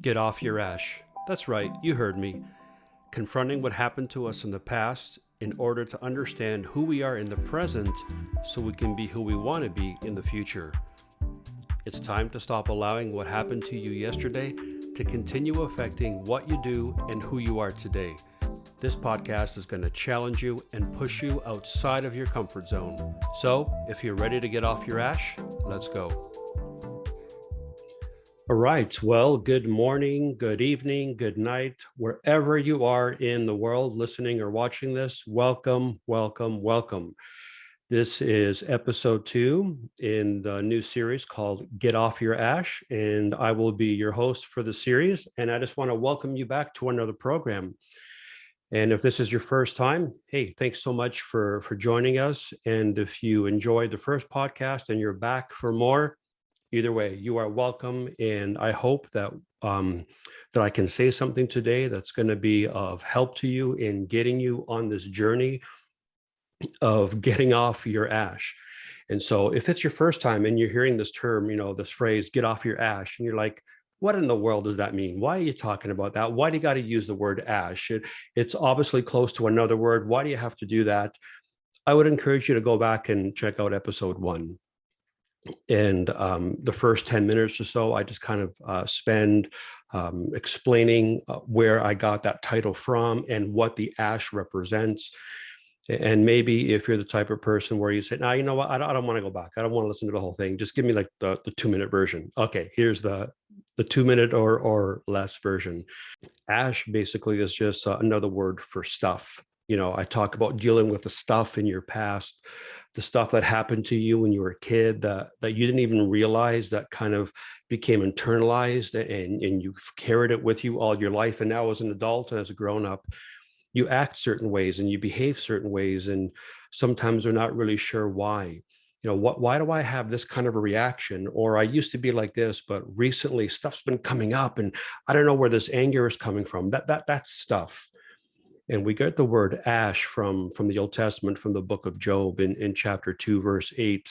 Get off your ash. That's right, you heard me. Confronting what happened to us in the past in order to understand who we are in the present so we can be who we want to be in the future. It's time to stop allowing what happened to you yesterday to continue affecting what you do and who you are today. This podcast is going to challenge you and push you outside of your comfort zone. So, if you're ready to get off your ash, let's go. All right. Well, good morning, good evening, good night, wherever you are in the world listening or watching this. Welcome, welcome, welcome. This is episode 2 in the new series called Get Off Your Ash, and I will be your host for the series. And I just want to welcome you back to another program. And if this is your first time, hey, thanks so much for joining us. And if you enjoyed the first podcast and you're back for more, either way, you are welcome. And I hope that that I can say something today that's going to be of help to you in getting you on this journey of getting off your ash. And so if it's your first time and you're hearing this term, this phrase, get off your ash, and you're like, what in the world does that mean? Why are you talking about that? Why do you got to use the word ash? It's obviously close to another word. Why do you have to do that? I would encourage you to go back and check out episode 1. And the first 10 minutes or so, I just kind of spend explaining where I got that title from and what the ash represents. And maybe if you're the type of person where you say, you know what, I don't want to go back. I don't want to listen to the whole thing. Just give me like the 2-minute version. Okay, here's the 2-minute or less version. Ash basically is just another word for stuff. I talk about dealing with the stuff in your past, the stuff that happened to you when you were a kid that you didn't even realize that kind of became internalized and you've carried it with you all your life. And now as an adult and as a grown-up, you act certain ways and you behave certain ways. And sometimes we're not really sure why. Why do I have this kind of a reaction? Or I used to be like this, but recently stuff's been coming up and I don't know where this anger is coming from. That's stuff. And we get the word ash from the Old Testament, from the book of Job in chapter 2, verse 8.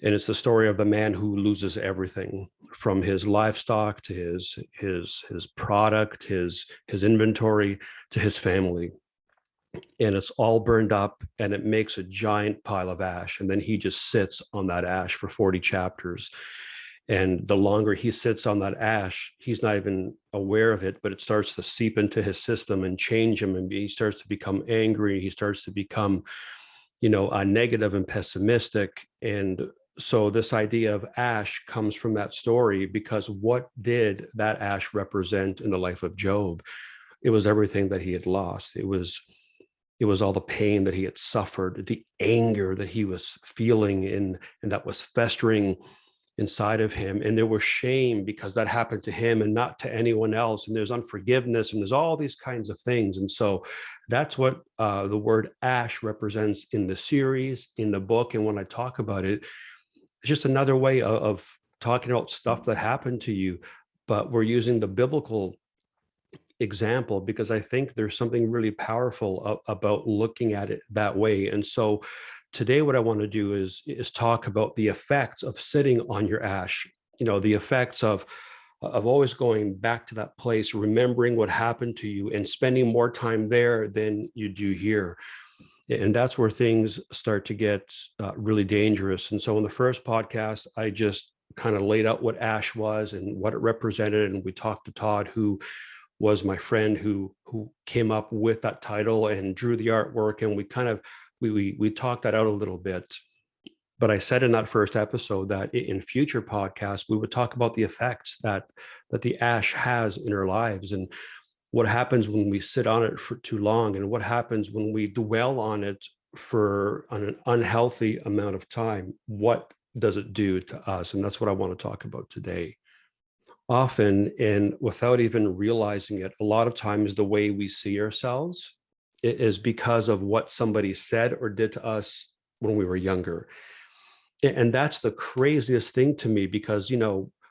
And it's the story of the man who loses everything, from his livestock to his product, his inventory, to his family. And it's all burned up and it makes a giant pile of ash. And then he just sits on that ash for 40 chapters. And the longer he sits on that ash, he's not even aware of it, but it starts to seep into his system and change him. And he starts to become angry. He starts to become, negative and pessimistic. And so this idea of ash comes from that story, because what did that ash represent in the life of Job? It was everything that he had lost. It was all the pain that he had suffered, the anger that he was feeling and that was festering inside of him. And there was shame because that happened to him and not to anyone else. And there's unforgiveness and there's all these kinds of things. And so that's what the word ash represents in the series, in the book. And when I talk about it, it's just another way of talking about stuff that happened to you. But we're using the biblical example because I think there's something really powerful about looking at it that way. And so today, what I want to do is talk about the effects of sitting on your ash, the effects of always going back to that place, remembering what happened to you and spending more time there than you do here. And that's where things start to get really dangerous. And so in the first podcast, I just kind of laid out what ash was and what it represented. And we talked to Todd, who was my friend who came up with that title and drew the artwork. And we talked that out a little bit. But I said in that first episode that in future podcasts, we would talk about the effects that the ash has in our lives and what happens when we sit on it for too long and what happens when we dwell on it for an unhealthy amount of time. What does it do to us? And that's what I want to talk about today. Often, and without even realizing it, a lot of times the way we see ourselves is because of what somebody said or did to us when we were younger. And that's the craziest thing to me, because,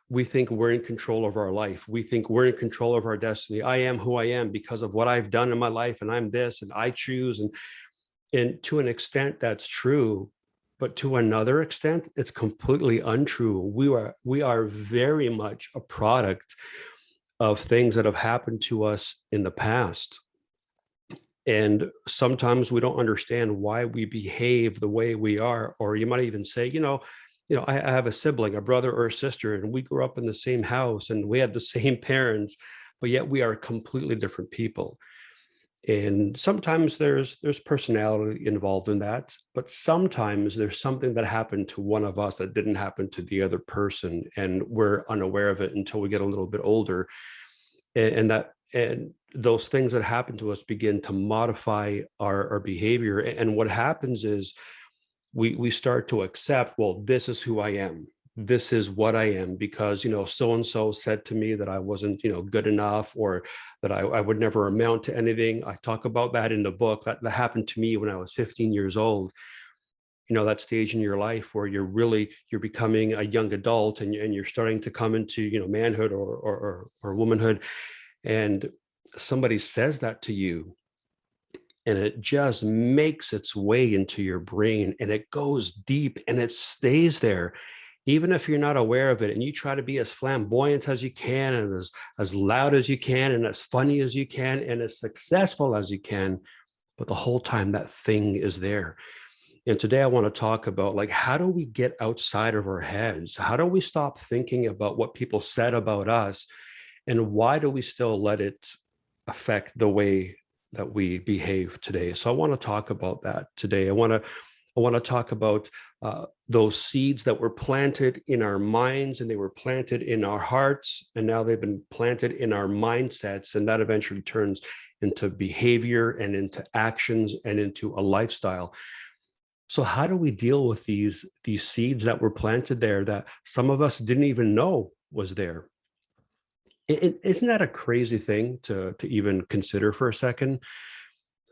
we think we're in control of our life. We think we're in control of our destiny. I am who I am because of what I've done in my life, and I'm this, and I choose. And to an extent, that's true. But to another extent, it's completely untrue. We are very much a product of things that have happened to us in the past. And sometimes we don't understand why we behave the way we are. Or you might even say, I have a sibling, a brother or a sister, and we grew up in the same house and we had the same parents, but yet we are completely different people. And sometimes there's personality involved in that, but sometimes there's something that happened to one of us that didn't happen to the other person, and we're unaware of it until we get a little bit older. And those things that happen to us begin to modify our behavior. And what happens is we start to accept, well, this is who I am. This is what I am because, so and so said to me that I wasn't, good enough, or that I would never amount to anything. I talk about that in the book. That happened to me when I was 15 years old. That stage in your life where you're becoming a young adult, and you're starting to come into, manhood or womanhood. And somebody says that to you, and it just makes its way into your brain, and it goes deep and it stays there even if you're not aware of it. And you try to be as flamboyant as you can, and as loud as you can, and as funny as you can, and as successful as you can, but the whole time that thing is there. And today I want to talk about, like, how do we get outside of our heads? How do we stop thinking about what people said about us, and why do we still let it affect the way that we behave today? So I want to talk about that today. I want to talk about those seeds that were planted in our minds, and they were planted in our hearts, and now they've been planted in our mindsets, and that eventually turns into behavior and into actions and into a lifestyle. So how do we deal with these seeds that were planted there that some of us didn't even know was there? Isn't that a crazy thing to even consider for a second?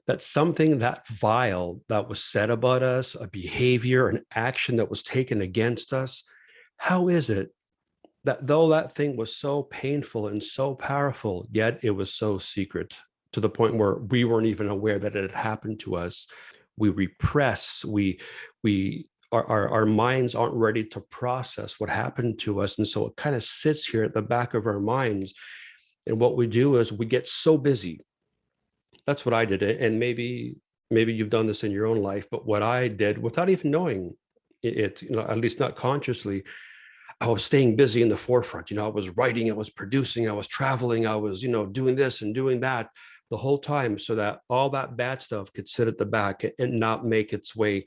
That something that vile that was said about us, a behavior, an action that was taken against us, how is it that though that thing was so painful and so powerful, yet it was so secret to the point where we weren't even aware that it had happened to us? We repress, our minds aren't ready to process what happened to us. And so it kind of sits here at the back of our minds. And what we do is we get so busy. That's what I did. And maybe you've done this in your own life, but what I did without even knowing it, at least not consciously, I was staying busy in the forefront. I was writing, I was producing, I was traveling, I was, doing this and doing that the whole time, so that all that bad stuff could sit at the back and not make its way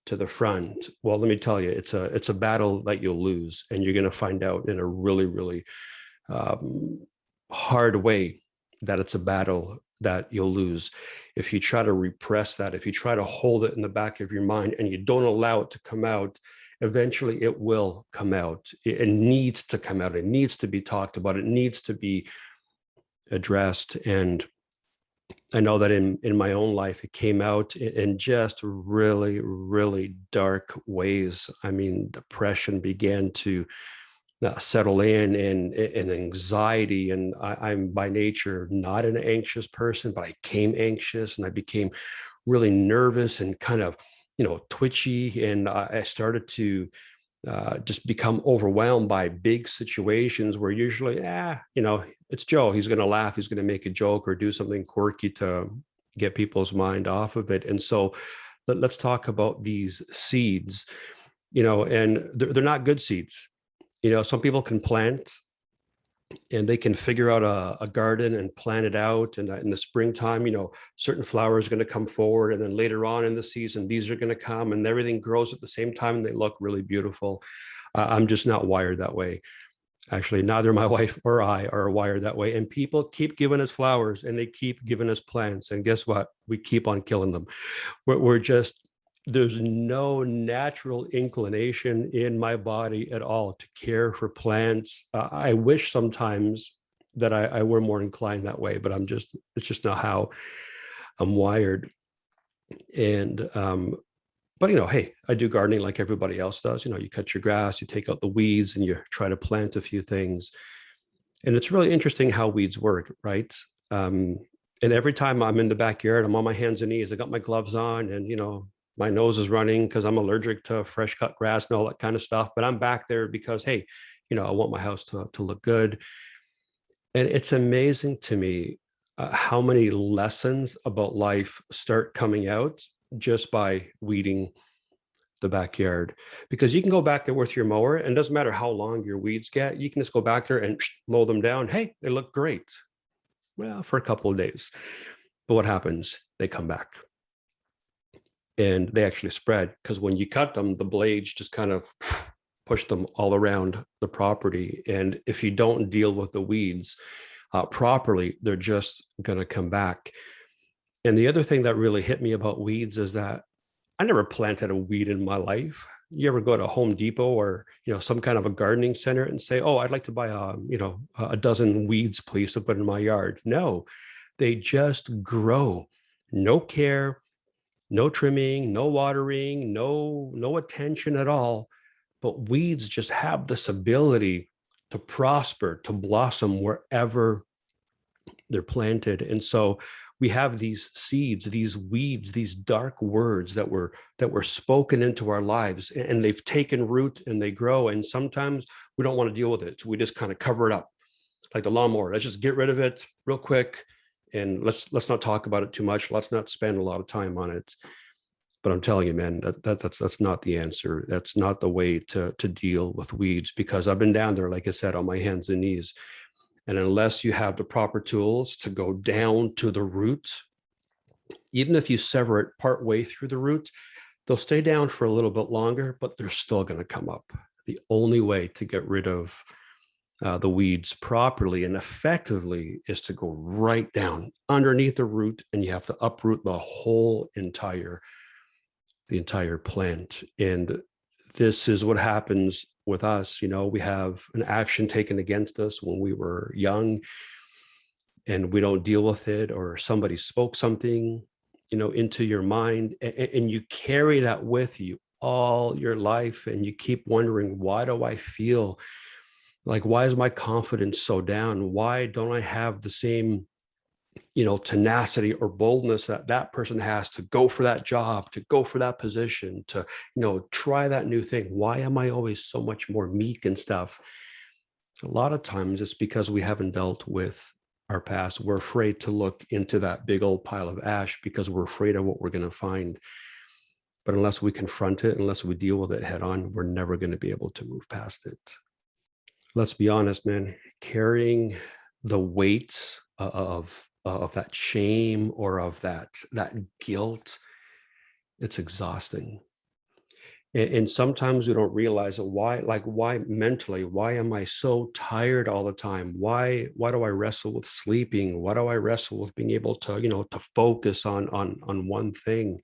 to the front. Well, let me tell you, it's a battle that you'll lose, and you're going to find out in a really, really hard way that it's a battle that you'll lose if you try to repress that. If you try to hold it in the back of your mind and you don't allow it to come out, eventually it will come out. It needs to come out. It needs to be talked about. It needs to be addressed. And I know that in my own life, it came out in just really, really dark ways. I mean, depression began to settle in, and anxiety. And I'm by nature not an anxious person, but I became anxious, and I became really nervous and kind of, twitchy. And I started to just become overwhelmed by big situations where usually, it's Joe. He's going to laugh. He's going to make a joke or do something quirky to get people's mind off of it. And so let's talk about these seeds, and they're not good seeds. Some people can plant and they can figure out a garden and plan it out. And in the springtime, certain flowers are going to come forward. And then later on in the season, these are going to come, and everything grows at the same time, and they look really beautiful. I'm just not wired that way. Actually, neither my wife or I are wired that way. And people keep giving us flowers, and they keep giving us plants. And guess what? We keep on killing them. We're just, there's no natural inclination in my body at all to care for plants. I wish sometimes that I were more inclined that way, but it's just not how I'm wired. And, but hey, I do gardening like everybody else does. You cut your grass, you take out the weeds, and you try to plant a few things. And it's really interesting how weeds work, right? And every time I'm in the backyard, I'm on my hands and knees. I got my gloves on, and my nose is running because I'm allergic to fresh cut grass and all that kind of stuff. But I'm back there because, hey, I want my house to look good. And it's amazing to me how many lessons about life start coming out just by weeding the backyard. Because you can go back there with your mower, and it doesn't matter how long your weeds get, you can just go back there and mow them down. Hey, they look great. Well, for a couple of days. But what happens? They come back and they actually spread, because when you cut them, the blades just kind of push them all around the property. And if you don't deal with the weeds properly, they're just going to come back. And the other thing that really hit me about weeds is that I never planted a weed in my life. You ever go to Home Depot or some kind of a gardening center and say, "Oh, I'd like to buy a dozen weeds, please, to put in my yard"? No, they just grow. No care, no trimming, no watering, no attention at all. But weeds just have this ability to prosper, to blossom wherever they're planted. And so we have these seeds, these weeds, these dark words that were spoken into our lives, and they've taken root and they grow. And sometimes we don't want to deal with it, so we just kind of cover it up, like the lawnmower. Let's just get rid of it real quick, and let's not talk about it too much. Let's not spend a lot of time on it. But I'm telling you, man, that's not the answer. That's not the way to deal with weeds, because I've been down there, like I said, on my hands and knees. And unless you have the proper tools to go down to the root, even if you sever it part way through the root, they'll stay down for a little bit longer, but they're still going to come up. The only way to get rid of the weeds properly and effectively is to go right down underneath the root, and you have to uproot the entire plant. And this is what happens with us. We have an action taken against us when we were young, and we don't deal with it, or somebody spoke something into your mind, and you carry that with you all your life, and you keep wondering, why do I feel like, why is my confidence so down? Why don't I have the same tenacity or boldness that that person has to go for that job, to go for that position, to try that new thing? Why am I always so much more meek and stuff? A lot of times it's because we haven't dealt with our past. We're afraid to look into that big old pile of ash because we're afraid of what we're going to find. But unless we confront it, unless we deal with it head on, we're never going to be able to move past it. Let's be honest, man. Carrying the weight of that shame or of that guilt, it's exhausting. And sometimes we don't realize it. Why mentally, why am I so tired all the time? Why do I wrestle with sleeping? Why do I wrestle with being able to, to focus on one thing?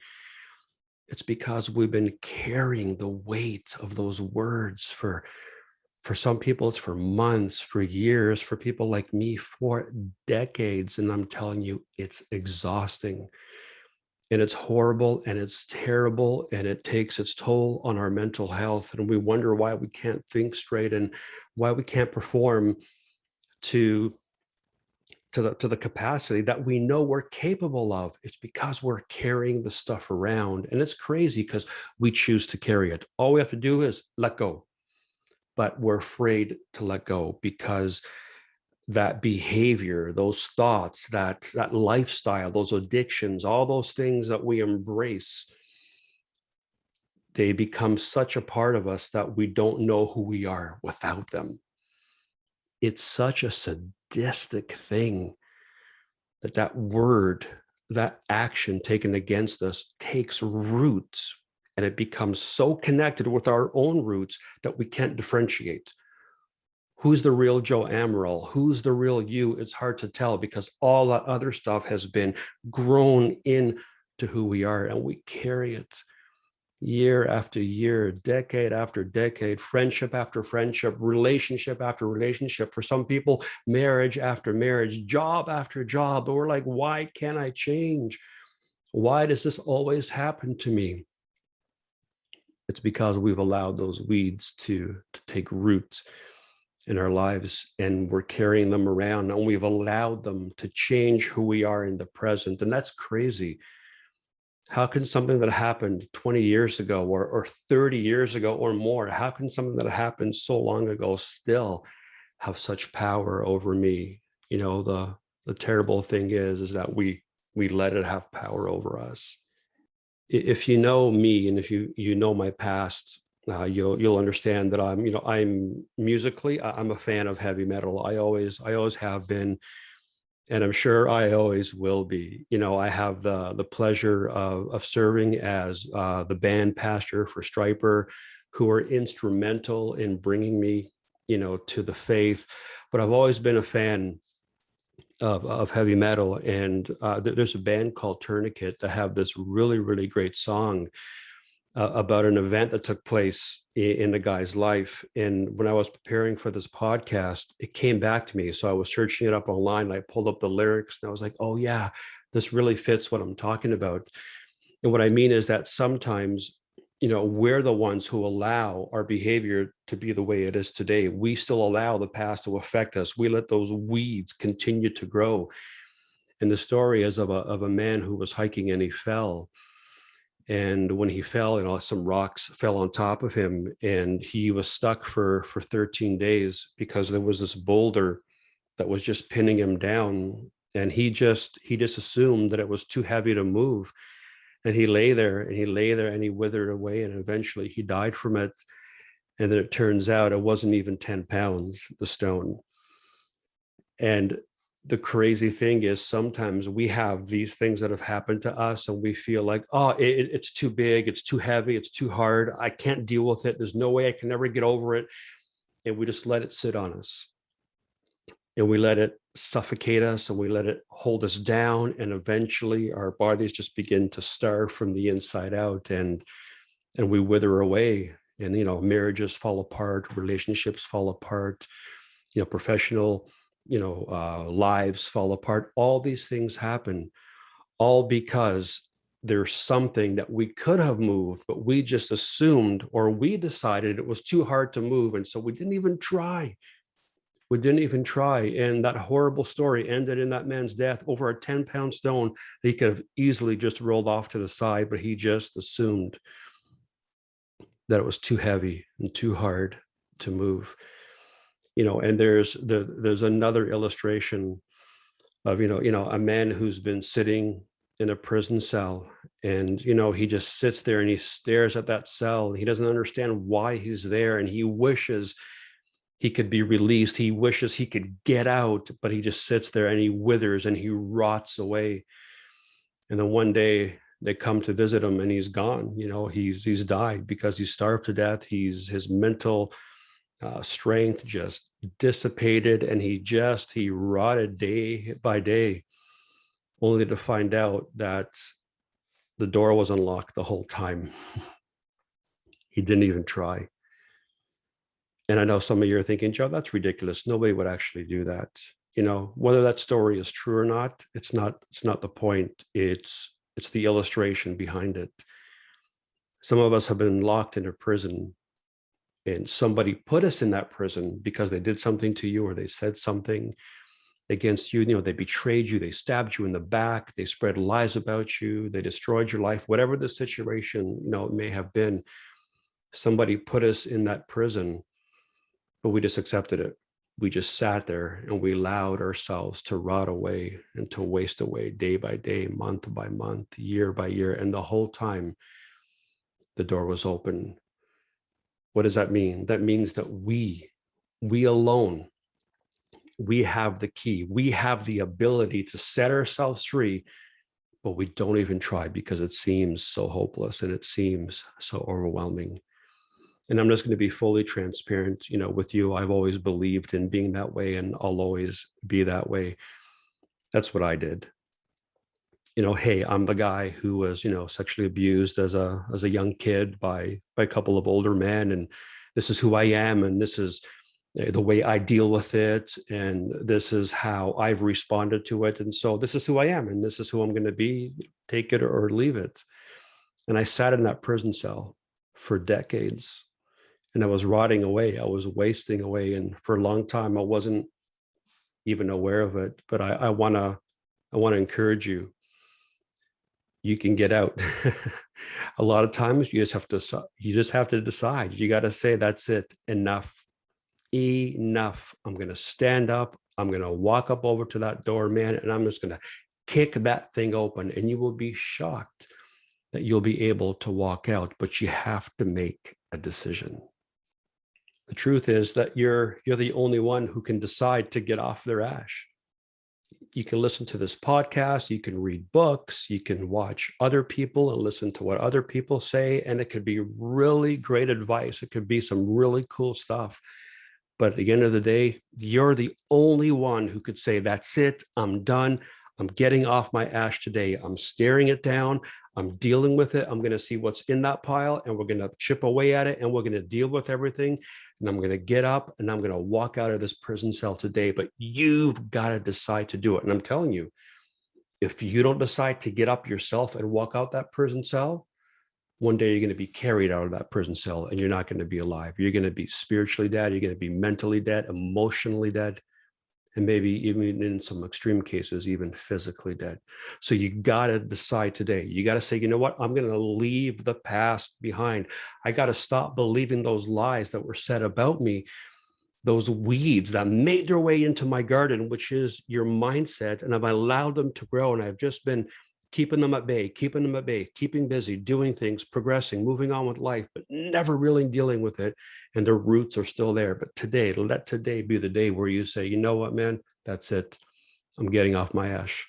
It's because we've been carrying the weight of those words for some people, it's for months, for years, for people like me, for decades. And I'm telling you, it's exhausting. And it's horrible, and it's terrible, and it takes its toll on our mental health. And we wonder why we can't think straight, and why we can't perform to the capacity that we know we're capable of. It's because we're carrying the stuff around. And it's crazy because we choose to carry it. All we have to do is let go. But we're afraid to let go because that behavior, those thoughts, that lifestyle, those addictions, all those things that we embrace, they become such a part of us that we don't know who we are without them. It's such a sadistic thing that word, that action taken against us takes roots, and it becomes so connected with our own roots that we can't differentiate. Who's the real Joe Amaral? Who's the real you? It's hard to tell because all that other stuff has been grown into who we are, and we carry it year after year, decade after decade, friendship after friendship, relationship after relationship. For some people, marriage after marriage, job after job. But we're like, why can't I change? Why does this always happen to me? It's because we've allowed those weeds to take root in our lives, and we're carrying them around, and we've allowed them to change who we are in the present. And that's crazy. How can something that happened 20 years ago or 30 years ago or more, how can something that happened so long ago still have such power over me The terrible thing is that we let it have power over us. If you know me, and if you know my past, you'll understand that I'm musically, I'm a fan of heavy metal. I always have been, and I'm sure I always will be. I have the pleasure of serving as the band pastor for Striper, who are instrumental in bringing me, to the faith. But I've always been a fan of heavy metal, and there's a band called Tourniquet that have this really, really great song about an event that took place in the guy's life. And when I was preparing for this podcast, it came back to me. So I was searching it up online, and I pulled up the lyrics, and I was like, oh yeah, this really fits what I'm talking about. And what I mean is that sometimes, we're the ones who allow our behavior to be the way it is today. We still allow the past to affect us. We let those weeds continue to grow. And the story is of a man who was hiking, and he fell. And when he fell, some rocks fell on top of him, and he was stuck for 13 days because there was this boulder that was just pinning him down. And he just assumed that it was too heavy to move. And he lay there, and he withered away, and eventually he died from it. And then it turns out it wasn't even 10 pounds, the stone. And the crazy thing is, sometimes we have these things that have happened to us, and we feel like, oh, it's too big, it's too heavy, it's too hard, I can't deal with it, there's no way I can ever get over it. And we just let it sit on us, and we let it suffocate us, and we let it hold us down. And eventually our bodies just begin to starve from the inside out, and we wither away. And marriages fall apart, relationships fall apart, professional lives fall apart. All these things happen, all because there's something that we could have moved, but we just assumed, or we decided it was too hard to move, and so we didn't even try. And that horrible story ended in that man's death over a 10-pound stone that he could have easily just rolled off to the side, but he just assumed that it was too heavy and too hard to move. And there's another illustration of a man who's been sitting in a prison cell, and he just sits there and he stares at that cell. He doesn't understand why he's there, and he wishes he could be released. He wishes he could get out, but he just sits there and he withers and he rots away. And then one day they come to visit him, and he's gone. He's died because he's starved to death. His mental strength just dissipated, and he rotted day by day, only to find out that the door was unlocked the whole time. He didn't even try. And I know some of you are thinking, Joe, that's ridiculous. Nobody would actually do that. Whether that story is true or not, it's not the point. It's the illustration behind it. Some of us have been locked in a prison, and somebody put us in that prison because they did something to you, or they said something against you. They betrayed you, they stabbed you in the back, they spread lies about you, they destroyed your life, whatever the situation, it may have been. Somebody put us in that prison, but we just accepted it. We just sat there, and we allowed ourselves to rot away and to waste away day by day, month by month, year by year. And the whole time the door was open. What does that mean? That means that we alone, we have the key. We have the ability to set ourselves free, but we don't even try because it seems so hopeless and it seems so overwhelming. And I'm just going to be fully transparent, with you. I've always believed in being that way, and I'll always be that way. That's what I did. Hey, I'm the guy who was, sexually abused as a young kid by a couple of older men, and this is who I am, and this is the way I deal with it, and this is how I've responded to it, and so this is who I am, and this is who I'm going to be. Take it or leave it. And I sat in that prison cell for decades. And I was rotting away. I was wasting away. And for a long time, I wasn't even aware of it. But I want to encourage you. You can get out. A lot of times you just have to decide. You got to say, that's it. Enough. I'm going to stand up. I'm going to walk up over to that door, man, and I'm just going to kick that thing open, and you will be shocked that you'll be able to walk out, but you have to make a decision. The truth is that you're the only one who can decide to get off their ash. You can listen to this podcast, you can read books, you can watch other people and listen to what other people say, and it could be really great advice. It could be some really cool stuff. But at the end of the day, you're the only one who could say, that's it, I'm done. I'm getting off my ash today. I'm staring it down. I'm dealing with it. I'm going to see what's in that pile, and we're going to chip away at it, and we're going to deal with everything. And I'm going to get up and I'm going to walk out of this prison cell today. But you've got to decide to do it. And I'm telling you, if you don't decide to get up yourself and walk out that prison cell, one day you're going to be carried out of that prison cell, and you're not going to be alive. You're going to be spiritually dead. You're going to be mentally dead, emotionally dead, and maybe even in some extreme cases, even physically dead. So you got to decide today. You got to say, you know what? I'm going to leave the past behind. I got to stop believing those lies that were said about me, those weeds that made their way into my garden, which is your mindset. And I've allowed them to grow. And I've just been keeping them at bay, keeping busy, doing things, progressing, moving on with life, but never really dealing with it. And their roots are still there. But today, let today be the day where you say, you know what, man, that's it. I'm getting off my ash.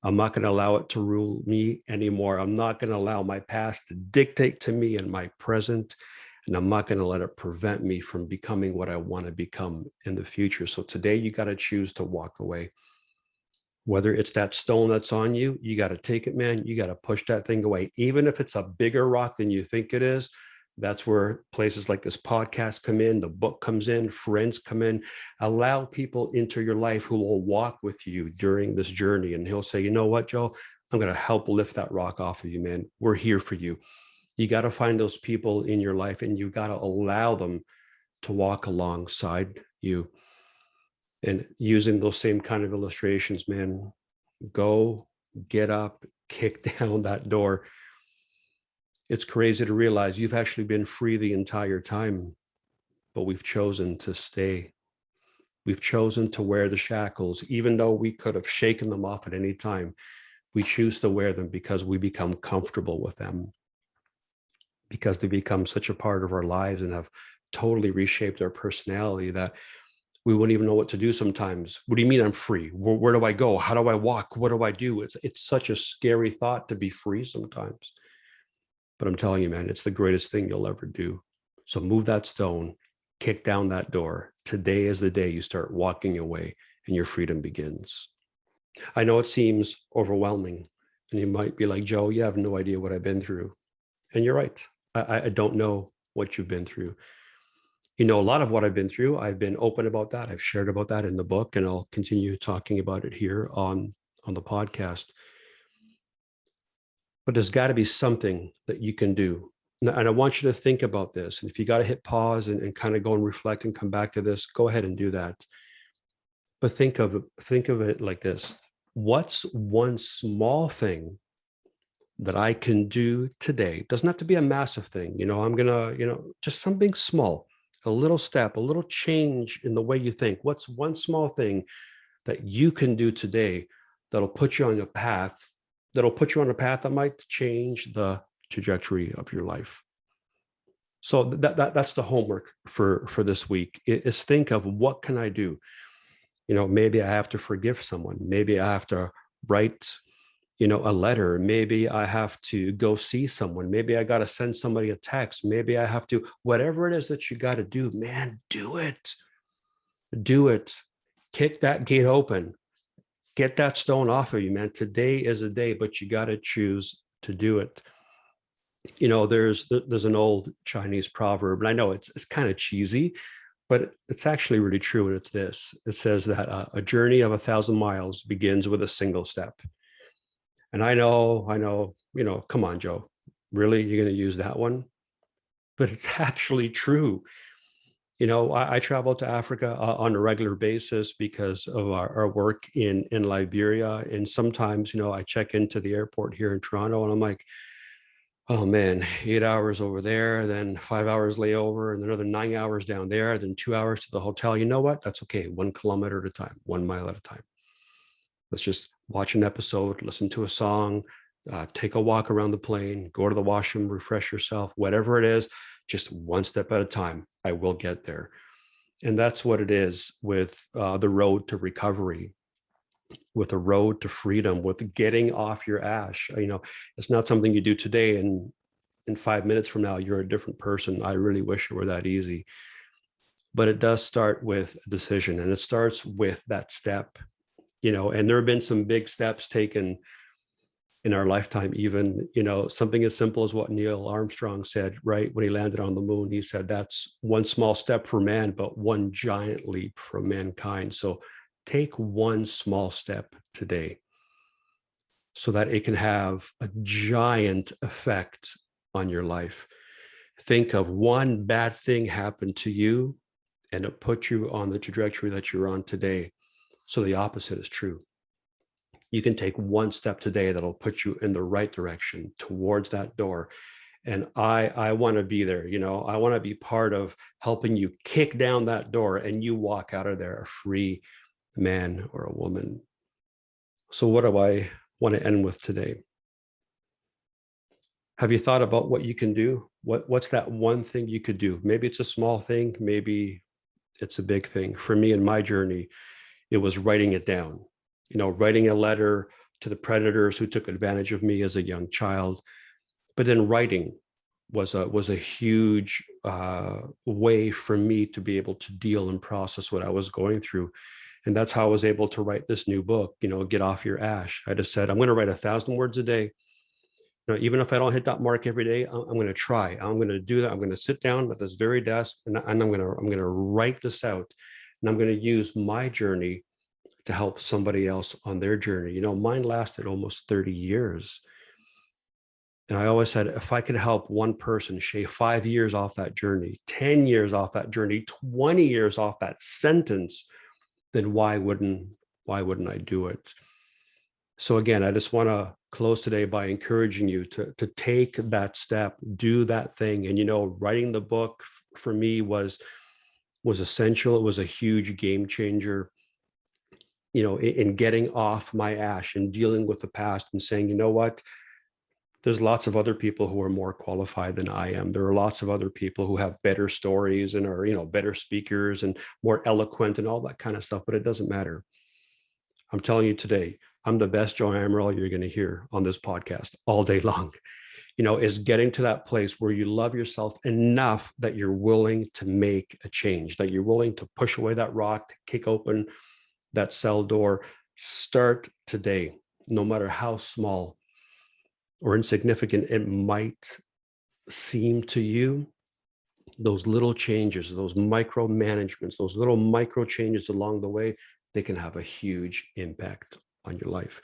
I'm not going to allow it to rule me anymore. I'm not going to allow my past to dictate to me in my present. And I'm not going to let it prevent me from becoming what I want to become in the future. So today you got to choose to walk away. Whether it's that stone that's on you, you got to take it, man. You got to push that thing away. Even if it's a bigger rock than you think it is, that's where places like this podcast come in, the book comes in, friends come in. Allow people into your life who will walk with you during this journey. And he'll say, you know what, Joe, I'm going to help lift that rock off of you, man. We're here for you. You got to find those people in your life, and you got to allow them to walk alongside you. And using those same kind of illustrations, man, go, get up, kick down that door. It's crazy to realize you've actually been free the entire time, but we've chosen to stay. We've chosen to wear the shackles, even though we could have shaken them off at any time. We choose to wear them because we become comfortable with them, because they become such a part of our lives and have totally reshaped our personality that we wouldn't even know what to do sometimes. What do you mean I'm free? Where do I go? How do I walk? What do I do? It's such a scary thought to be free sometimes. But I'm telling you, man, it's the greatest thing you'll ever do. So move that stone, kick down that door. Today is the day you start walking away and your freedom begins. I know it seems overwhelming, and you might be like, Joe, you have no idea what I've been through. And you're right. I don't know what you've been through. You know, a lot of what I've been through, I've been open about that. I've shared about that in the book, and I'll continue talking about it here on the podcast. But there's got to be something that you can do. And I want you to think about this. And if you got to hit pause and kind of go and reflect and come back to this, go ahead and do that. But think of it like this. What's one small thing that I can do today? Doesn't have to be a massive thing. You know, I'm going to, just something small, a little step, a little change in the way you think. What's one small thing that you can do today that'll put you on a path, that might change the trajectory of your life? So that's the homework for this week, is think of, what can I do? You know, maybe I have to forgive someone. Maybe I have to write, a letter. Maybe I have to go see someone. Maybe I got to send somebody a text. Maybe I have to, whatever it is that you got to do, man, do it. Do it. Kick that gate open. Get that stone off of you, man. Today is a day, but you got to choose to do it. You know, there's an old Chinese proverb, and I know it's kind of cheesy, but it's actually really true. And it's this: it says that a journey of 1,000 miles begins with a single step. And I know, come on, Joe, really? You're going to use that one? But it's actually true. You know, I travel to Africa on a regular basis because of our work in Liberia. And sometimes, I check into the airport here in Toronto, and I'm like, Oh man, 8 hours over there, then 5 hours layover, and another 9 hours down there, then 2 hours to the hotel. You know what? That's okay. 1 kilometer at a time, 1 mile at a time. Let's just watch an episode, listen to a song, take a walk around the plane, go to the washroom, refresh yourself, whatever it is, just one step at a time. I will get there. And that's what it is with the road to recovery, with the road to freedom, with getting off your ash. It's not something you do today and in 5 minutes from now, you're a different person. I really wish it were that easy. But it does start with a decision, and it starts with that step, and there have been some big steps taken in our lifetime, even, something as simple as what Neil Armstrong said, right? When he landed on the moon, he said, that's one small step for man, but one giant leap for mankind. So take one small step today so that it can have a giant effect on your life. Think of one bad thing happened to you and it put you on the trajectory that you're on today. So the opposite is true. You can take one step today that'll put you in the right direction towards that door. And I want to be there. I want to be part of helping you kick down that door and you walk out of there a free man or a woman. So what do I want to end with today? Have you thought about what you can do? What's that one thing you could do? Maybe it's a small thing, maybe it's a big thing. For me in my journey, it was writing it down, writing a letter to the predators who took advantage of me as a young child. But then writing was a huge way for me to be able to deal and process what I was going through. And that's how I was able to write this new book, Get Off Your Ash. I just said, I'm going to write 1,000 words a day. Even if I don't hit that mark every day, I'm going to try. I'm going to do that. I'm going to sit down at this very desk and I'm going to write this out. And I'm going to use my journey to help somebody else on their journey. Mine lasted almost 30 years. And I always said, if I could help one person shave 5 years off that journey, 10 years off that journey, 20 years off that sentence, then why wouldn't I do it? So again, I just want to close today by encouraging you to take that step, do that thing. And, writing the book for me was essential. It was a huge game changer, in getting off my ash and dealing with the past and saying, you know what, there's lots of other people who are more qualified than I am. There are lots of other people who have better stories and are, better speakers and more eloquent and all that kind of stuff, but it doesn't matter. I'm telling you today, I'm the best Joe Amaral you're going to hear on this podcast all day long, is getting to that place where you love yourself enough that you're willing to make a change, that you're willing to push away that rock, to kick open that cell door. Start today, no matter how small or insignificant it might seem to you. Those little changes, those micromanagements, those little micro changes along the way, they can have a huge impact on your life.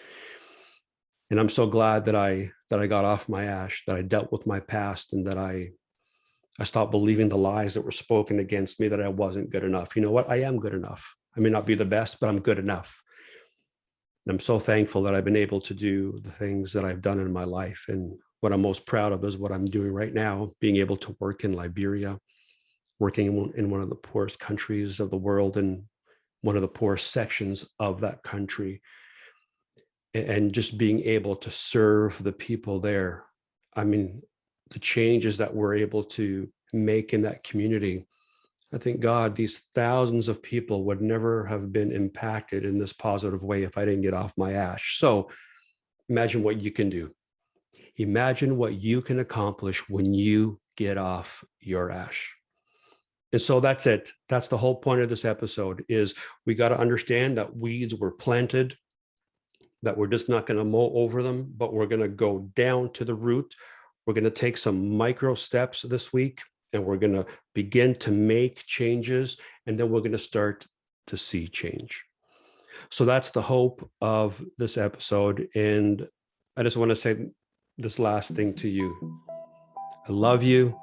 And I'm so glad that I got off my ash, that I dealt with my past, and that I stopped believing the lies that were spoken against me, that I wasn't good enough. You know what? I am good enough. I may not be the best, but I'm good enough. And I'm so thankful that I've been able to do the things that I've done in my life. And what I'm most proud of is what I'm doing right now, being able to work in Liberia, working in one of the poorest countries of the world and one of the poorest sections of that country, and just being able to serve the people there. I mean, the changes that we're able to make in that community, I think, God, these thousands of people would never have been impacted in this positive way if I didn't get off my ash. So imagine what you can do. Imagine what you can accomplish when you get off your ash. And so that's it. That's the whole point of this episode, is we got to understand that weeds were planted, that we're just not going to mow over them, but we're going to go down to the root. We're going to take some micro steps this week, and we're going to begin to make changes, and then we're going to start to see change. So that's the hope of this episode. And I just want to say this last thing to you. I love you.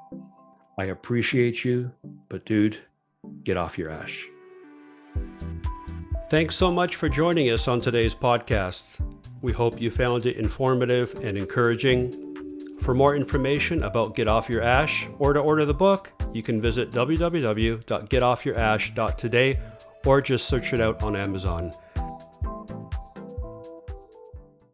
I appreciate you, but dude, get off your ash. Thanks so much for joining us on today's podcast. We hope you found it informative and encouraging. For more information about Get Off Your Ash or to order the book, you can visit www.getoffyourash.today or just search it out on Amazon.